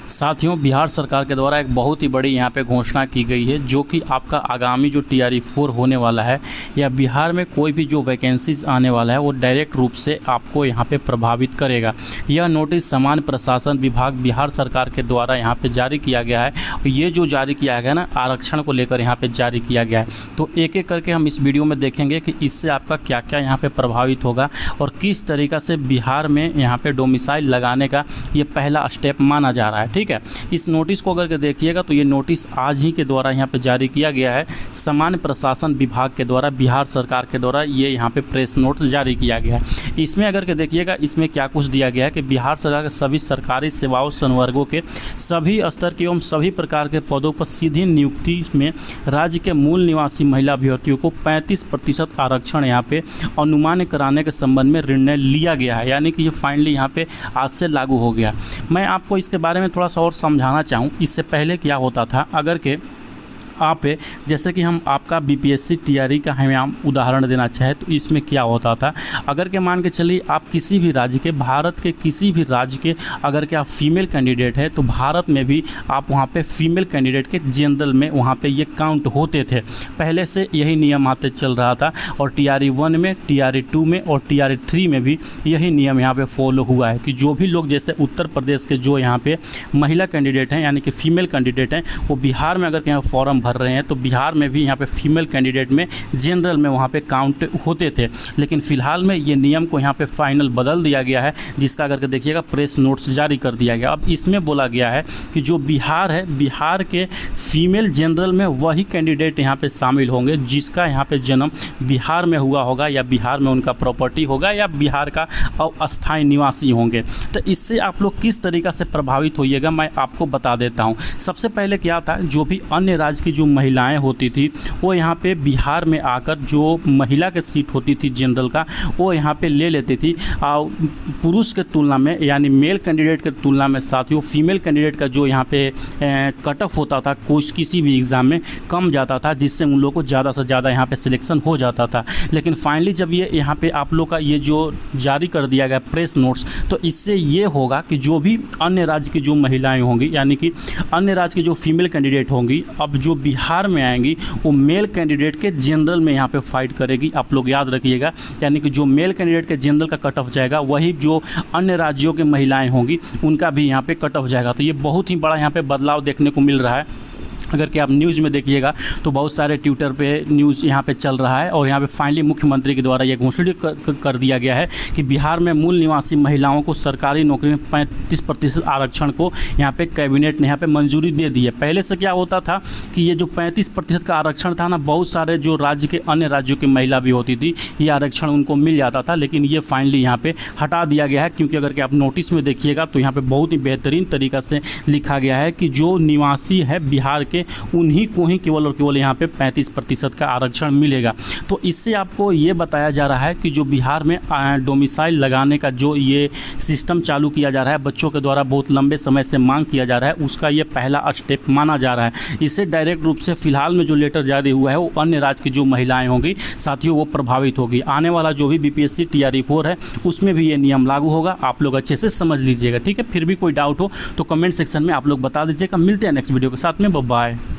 साथियों, बिहार सरकार के द्वारा एक बहुत ही बड़ी यहाँ पे घोषणा की गई है, जो कि आपका आगामी जो TRE 4 होने वाला है या बिहार में कोई भी जो वैकेंसीज आने वाला है वो डायरेक्ट रूप से आपको यहाँ पे प्रभावित करेगा। यह नोटिस सामान्य प्रशासन विभाग बिहार सरकार के द्वारा यहाँ पे जारी किया गया है। ये जो जारी किया गया ना, आरक्षण को लेकर यहाँ पे जारी किया गया है। तो एक एक करके हम इस वीडियो में देखेंगे कि इससे आपका क्या क्या यहाँ पे प्रभावित होगा और किस तरीक़ा से बिहार में यहाँ पे डोमिसाइल लगाने का ये पहला स्टेप माना जा रहा है। ठीक है, इस नोटिस को अगर के देखिएगा तो ये नोटिस आज ही के द्वारा यहाँ पे जारी किया गया है। सामान्य प्रशासन विभाग के द्वारा बिहार सरकार के द्वारा ये यहाँ पे प्रेस नोट जारी किया गया है। इसमें अगर के देखिएगा, इसमें क्या कुछ दिया गया है कि बिहार सरकार के सभी सरकारी सेवाओं संवर्गों के सभी स्तर के एवं सभी प्रकार के पदों पर सीधी नियुक्ति में राज्य के मूल निवासी महिला अभ्यर्थियों को 35% आरक्षण यहाँ पे अनुमान कराने के संबंध में निर्णय लिया गया है। यानी कि ये फाइनली यहाँ पे आज से लागू हो गया। मैं आपको इसके बारे में थोड़ा सा और समझाना चाहूँ। इससे पहले क्या होता था, अगर के आप जैसे कि हम आपका BPSC TRE का हम उदाहरण देना चाहें तो इसमें क्या होता था, अगर के मान के चलिए आप किसी भी राज्य के, भारत के किसी भी राज्य के अगर के आप फीमेल कैंडिडेट है तो भारत में भी आप वहाँ पे फीमेल कैंडिडेट के जनरल में वहाँ पे ये काउंट होते थे। पहले से यही नियम आते चल रहा था और TRE 1 में, TRE 2 में और TRE 3 में भी यही नियम यहाँ पर फॉलो हुआ है कि जो भी लोग जैसे उत्तर प्रदेश के जो यहाँ पर महिला कैंडिडेट हैं यानी कि फ़ीमेल कैंडिडेट हैं, वो बिहार में अगर के यहाँ फॉर्म भर रहे हैं तो बिहार में भी यहाँ पे फीमेल कैंडिडेट में जनरल में वहाँ पे काउंट होते थे। लेकिन फ़िलहाल में ये नियम को यहाँ पे फाइनल बदल दिया गया है, जिसका अगर के देखिएगा प्रेस नोट्स जारी कर दिया गया। अब इसमें बोला गया है कि जो बिहार है, बिहार के फीमेल जनरल में वही कैंडिडेट यहाँ पे शामिल होंगे जिसका यहाँ पे जन्म बिहार में हुआ होगा या बिहार में उनका प्रॉपर्टी होगा या बिहार का अस्थायी निवासी होंगे। तो इससे आप लोग किस तरीक़ा से प्रभावित होइएगा मैं आपको बता देता हूँ। सबसे पहले क्या था, जो भी अन्य राज्य की जो महिलाएं होती थी वो यहाँ पे बिहार में आकर जो महिला के सीट होती थी जनरल का, वो यहाँ पे ले लेती थी। पुरुष के तुलना में यानी मेल कैंडिडेट के तुलना में साथियों फीमेल कैंडिडेट का जो यहाँ पे कट ऑफ होता था किसी भी एग्ज़ाम में कम जाता था, जिससे उन लोगों को ज़्यादा से ज़्यादा यहाँ पे सिलेक्शन हो जाता था। लेकिन फाइनली जब ये यहाँ पे आप लोग का ये जो जारी कर दिया गया प्रेस नोट्स, तो इससे ये होगा कि जो भी अन्य राज्य की जो महिलाएँ होंगी यानी कि अन्य राज्य की जो फीमेल कैंडिडेट होंगी, अब जो बिहार में आएंगी वो मेल कैंडिडेट के जनरल में यहाँ पे फाइट करेगी। आप लोग याद रखिएगा, यानी कि जो मेल कैंडिडेट के जनरल का कट ऑफ जाएगा वही जो अन्य राज्यों के महिलाएं होंगी उनका भी यहाँ पे कट ऑफ जाएगा। तो ये बहुत ही बड़ा यहाँ पे बदलाव देखने को मिल रहा है। अगर कि आप न्यूज़ में देखिएगा तो बहुत सारे ट्विटर पे न्यूज़ यहाँ पे चल रहा है और यहाँ पे फाइनली मुख्यमंत्री के द्वारा ये घोषणा कर दिया गया है कि बिहार में मूल निवासी महिलाओं को सरकारी नौकरी में 35% आरक्षण को यहाँ पे कैबिनेट ने यहाँ पे मंजूरी दे दी है। पहले से क्या होता था कि ये जो 35% का आरक्षण था ना, बहुत सारे जो राज्य के अन्य राज्यों की महिला भी होती थी, ये आरक्षण उनको मिल जाता था। लेकिन ये फाइनली यहाँ पर हटा दिया गया है, क्योंकि अगर कि आप नोटिस में देखिएगा तो यहाँ पर बहुत ही बेहतरीन तरीक़ा से लिखा गया है कि जो निवासी है बिहार के उन्हीं को ही केवल और केवल यहाँ पे 35% का आरक्षण मिलेगा। तो इससे आपको ये बताया जा रहा है कि जो बिहार में डोमिसाइल लगाने का जो ये सिस्टम चालू किया जा रहा है, बच्चों के द्वारा बहुत लंबे समय से मांग किया जा रहा है, उसका ये पहला स्टेप माना जा रहा है। इससे डायरेक्ट रूप से फिलहाल में जो लेटर जारी हुआ है वो अन्य राज्य की जो महिलाएँ होंगी साथियों वो प्रभावित होगी। आने वाला जो भी BPSC TRE 4 है उसमें भी ये नियम लागू होगा। आप लोग अच्छे से समझ लीजिएगा। ठीक है, फिर भी कोई डाउट हो तो कमेंट सेक्शन में आप लोग बता दीजिएगा। मिलते हैं नेक्स्ट वीडियो के साथ में। बाय।